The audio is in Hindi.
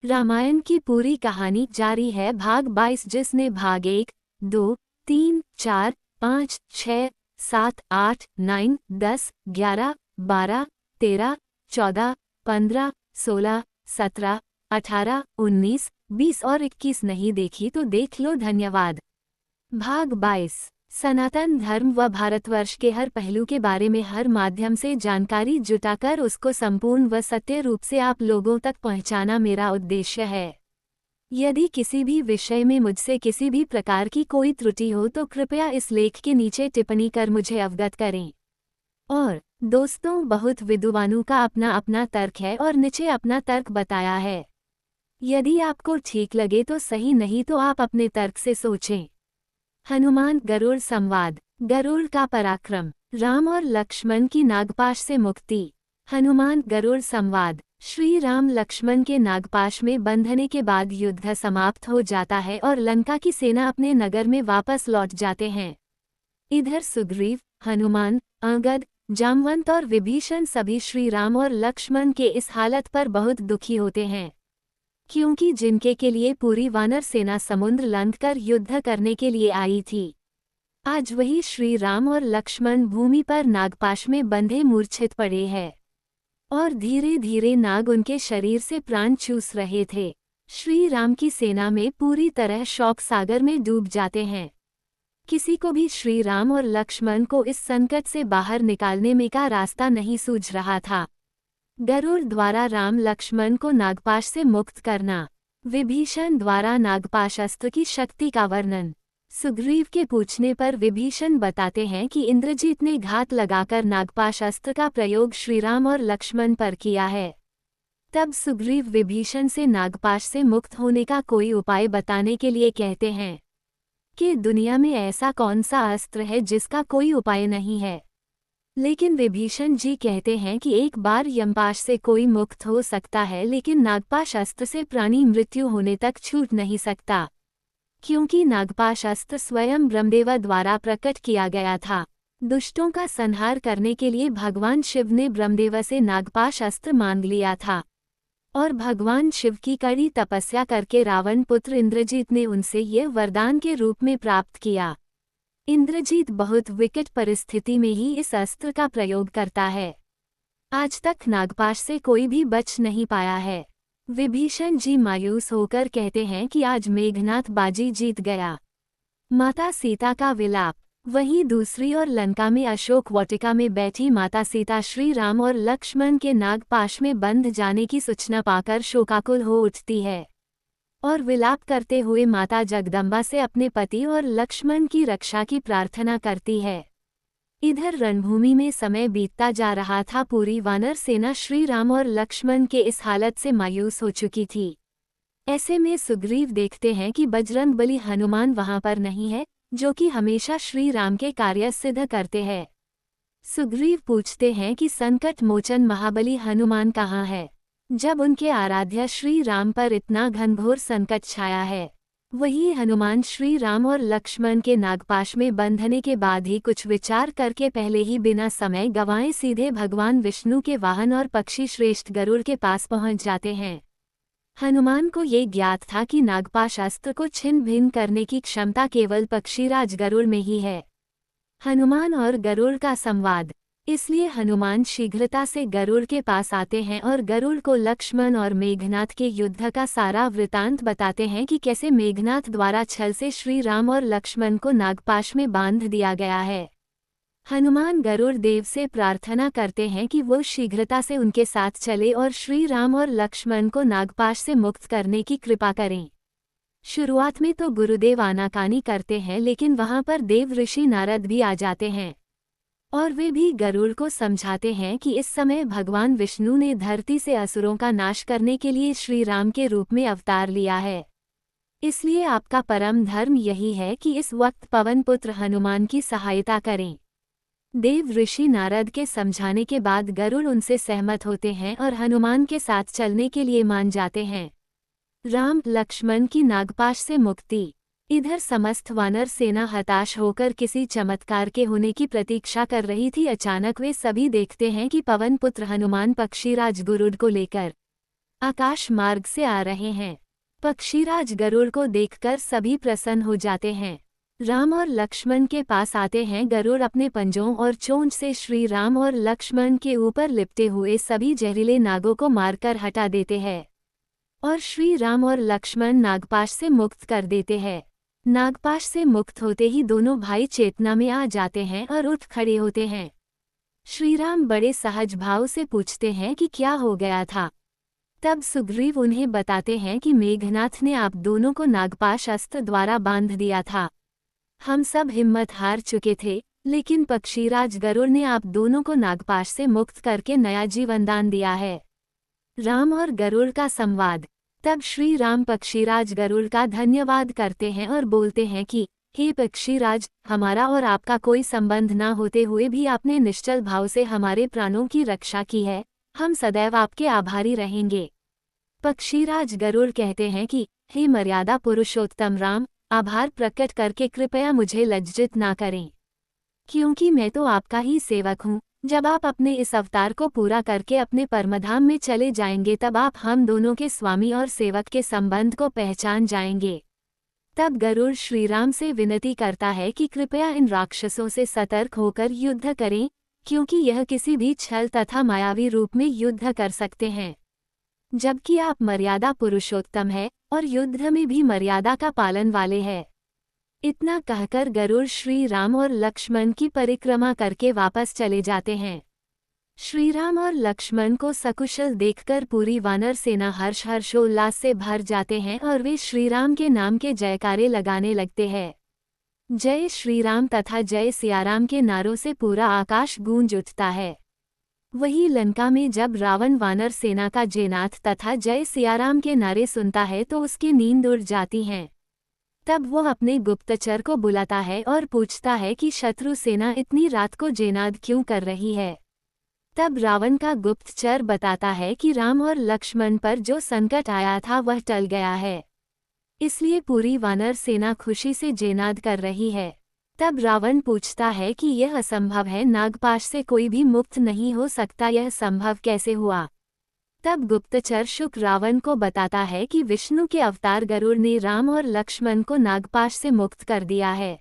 रामायण की पूरी कहानी जारी है। भाग 22, जिसने भाग 1, 2, 3, 4, 5, 6, 7, 8, 9, 10, 11, 12, 13, 14, 15, 16, 17, 18, 19, 20 और 21 नहीं देखी तो देख लो, धन्यवाद। भाग 22। सनातन धर्म व भारतवर्ष के हर पहलू के बारे में हर माध्यम से जानकारी जुटाकर उसको संपूर्ण व सत्य रूप से आप लोगों तक पहुंचाना मेरा उद्देश्य है। यदि किसी भी विषय में मुझसे किसी भी प्रकार की कोई त्रुटि हो तो कृपया इस लेख के नीचे टिप्पणी कर मुझे अवगत करें। और दोस्तों, बहुत विद्वानों का अपना अपना तर्क है और नीचे अपना तर्क बताया है। यदि आपको ठीक लगे तो सही, नहीं तो आप अपने तर्क से सोचें। हनुमान गरुड़ संवाद। गरुड़ का पराक्रम। राम और लक्ष्मण की नागपाश से मुक्ति। हनुमान गरुड़ संवाद। श्री राम लक्ष्मण के नागपाश में बंधने के बाद युद्ध समाप्त हो जाता है और लंका की सेना अपने नगर में वापस लौट जाते हैं। इधर सुग्रीव, हनुमान, अंगद, जामवंत और विभीषण सभी श्री राम और लक्ष्मण के इस हालत पर बहुत दुखी होते हैं, क्योंकि जिनके के लिए पूरी वानर सेना समुद्र लंघकर युद्ध करने के लिए आई थी, आज वही श्री राम और लक्ष्मण भूमि पर नागपाश में बंधे मूर्छित पड़े हैं और धीरे धीरे नाग उनके शरीर से प्राण चूस रहे थे। श्री राम की सेना में पूरी तरह शोक सागर में डूब जाते हैं। किसी को भी श्री राम और लक्ष्मण को इस संकट से बाहर निकालने में का रास्ता नहीं सूझ रहा था। गरुड़ द्वारा राम लक्ष्मण को नागपाश से मुक्त करना। विभीषण द्वारा नागपाश अस्त्र की शक्ति का वर्णन। सुग्रीव के पूछने पर विभीषण बताते हैं कि इंद्रजीत ने घात लगाकर नागपाश अस्त्र का प्रयोग श्रीराम और लक्ष्मण पर किया है। तब सुग्रीव विभीषण से नागपाश से मुक्त होने का कोई उपाय बताने के लिए कहते हैं कि दुनिया में ऐसा कौन सा अस्त्र है जिसका कोई उपाय नहीं है। लेकिन विभीषण जी कहते हैं कि एक बार यमपाश से कोई मुक्त हो सकता है, लेकिन नागपाश अस्त्र से प्राणी मृत्यु होने तक छूट नहीं सकता, क्योंकि नागपाश अस्त्र स्वयं ब्रह्मदेव द्वारा प्रकट किया गया था। दुष्टों का संहार करने के लिए भगवान शिव ने ब्रह्मदेव से नागपाश अस्त्र मांग लिया था और भगवान शिव की कड़ी तपस्या करके रावण पुत्र इंद्रजीत ने उनसे ये वरदान के रूप में प्राप्त किया। इंद्रजीत बहुत विकट परिस्थिति में ही इस अस्त्र का प्रयोग करता है। आज तक नागपाश से कोई भी बच नहीं पाया है। विभीषण जी मायूस होकर कहते हैं कि आज मेघनाथ बाजी जीत गया। माता सीता का विलाप। वहीं दूसरी ओर लंका में अशोक वाटिका में बैठी माता सीता श्री राम और लक्ष्मण के नागपाश में बंध जाने की सूचना पाकर शोकाकुल हो उठती है और विलाप करते हुए माता जगदम्बा से अपने पति और लक्ष्मण की रक्षा की प्रार्थना करती है। इधर रणभूमि में समय बीतता जा रहा था। पूरी वानर सेना श्री राम और लक्ष्मण के इस हालत से मायूस हो चुकी थी। ऐसे में सुग्रीव देखते हैं कि बजरंगबली हनुमान वहां पर नहीं है, जो कि हमेशा श्री राम के कार्य सिद्ध करते हैं। सुग्रीव पूछते हैं कि संकट मोचन महाबली हनुमान कहाँ है, जब उनके आराध्य श्री राम पर इतना घनघोर संकट छाया है। वही हनुमान श्री राम और लक्ष्मण के नागपाश में बंधने के बाद ही कुछ विचार करके पहले ही बिना समय गंवाए सीधे भगवान विष्णु के वाहन और पक्षी श्रेष्ठ गरुड़ के पास पहुंच जाते हैं। हनुमान को ये ज्ञात था कि नागपाश अस्त्र को छिन्न भिन्न करने की क्षमता केवल पक्षीराज गरुड़ में ही है। हनुमान और गरुड़ का संवाद। इसलिए हनुमान शीघ्रता से गरुड़ के पास आते हैं और गरुड़ को लक्ष्मण और मेघनाथ के युद्ध का सारा वृतांत बताते हैं कि कैसे मेघनाथ द्वारा छल से श्री राम और लक्ष्मण को नागपाश में बांध दिया गया है। हनुमान गरुड़ देव से प्रार्थना करते हैं कि वो शीघ्रता से उनके साथ चले और श्री राम और लक्ष्मण को नागपाश से मुक्त करने की कृपा करें। शुरुआत में तो गुरुदेव आनाकानी करते हैं, लेकिन वहां पर देव ऋषि नारद भी आ जाते हैं और वे भी गरुड़ को समझाते हैं कि इस समय भगवान विष्णु ने धरती से असुरों का नाश करने के लिए श्री राम के रूप में अवतार लिया है। इसलिए आपका परम धर्म यही है कि इस वक्त पवन पुत्र हनुमान की सहायता करें। देव ऋषि नारद के समझाने के बाद गरुड़ उनसे सहमत होते हैं और हनुमान के साथ चलने के लिए मान जाते हैं। राम लक्ष्मण की नागपाश से मुक्ति। इधर समस्त वानर सेना हताश होकर किसी चमत्कार के होने की प्रतीक्षा कर रही थी। अचानक वे सभी देखते हैं कि पवन पुत्र हनुमान पक्षीराज गरुड़ को लेकर आकाश मार्ग से आ रहे हैं। पक्षीराज गरुड़ को देखकर सभी प्रसन्न हो जाते हैं। राम और लक्ष्मण के पास आते हैं। गरुड़ अपने पंजों और चोंच से श्री राम और लक्ष्मण के ऊपर लिपटे हुए सभी जहरीले नागों को मारकर हटा देते हैं और श्री राम और लक्ष्मण नागपाश से मुक्त कर देते हैं। नागपाश से मुक्त होते ही दोनों भाई चेतना में आ जाते हैं और उठ खड़े होते हैं। श्रीराम बड़े सहज भाव से पूछते हैं कि क्या हो गया था। तब सुग्रीव उन्हें बताते हैं कि मेघनाथ ने आप दोनों को नागपाश अस्त्र द्वारा बांध दिया था। हम सब हिम्मत हार चुके थे, लेकिन पक्षीराज गरुड़ ने आप दोनों को नागपाश से मुक्त करके नया जीवन दान दिया है। राम और गरुड़ का संवाद। तब श्री राम पक्षीराज गरुड़ का धन्यवाद करते हैं और बोलते हैं कि हे पक्षीराज, हमारा और आपका कोई संबंध न होते हुए भी आपने निश्चल भाव से हमारे प्राणों की रक्षा की है। हम सदैव आपके आभारी रहेंगे। पक्षीराज गरुड़ कहते हैं कि हे मर्यादा पुरुषोत्तम राम, आभार प्रकट करके कृपया मुझे लज्जित ना करें, क्योंकि मैं तो आपका ही सेवक हूँ। जब आप अपने इस अवतार को पूरा करके अपने परमधाम में चले जाएंगे तब आप हम दोनों के स्वामी और सेवक के संबंध को पहचान जाएंगे। तब गरुड़ श्रीराम से विनती करता है कि कृपया इन राक्षसों से सतर्क होकर युद्ध करें, क्योंकि यह किसी भी छल तथा मायावी रूप में युद्ध कर सकते हैं, जबकि आप मर्यादा पुरुषोत्तम है और युद्ध में भी मर्यादा का पालन वाले हैं। इतना कहकर गरुड़ श्री राम और लक्ष्मण की परिक्रमा करके वापस चले जाते हैं। श्री राम और लक्ष्मण को सकुशल देखकर पूरी वानर सेना हर्षोल्लास से भर जाते हैं और वे श्रीराम के नाम के जयकारे लगाने लगते हैं। जय श्रीराम तथा जय सियाराम के नारों से पूरा आकाश गूंज उठता है। वहीं लंका में जब रावण वानर सेना का जयनाथ तथा जय सियाराम के नारे सुनता है तो उसकी नींद उड़ जाती है। तब वो अपने गुप्तचर को बुलाता है और पूछता है कि शत्रु सेना इतनी रात को जयनाद क्यों कर रही है। तब रावण का गुप्तचर बताता है कि राम और लक्ष्मण पर जो संकट आया था वह टल गया है, इसलिए पूरी वानर सेना खुशी से जयनाद कर रही है। तब रावण पूछता है कि यह असंभव है, नागपाश से कोई भी मुक्त नहीं हो सकता, यह संभव कैसे हुआ। तब गुप्तचर शुक रावण को बताता है कि विष्णु के अवतार गरुड़ ने राम और लक्ष्मण को नागपाश से मुक्त कर दिया है।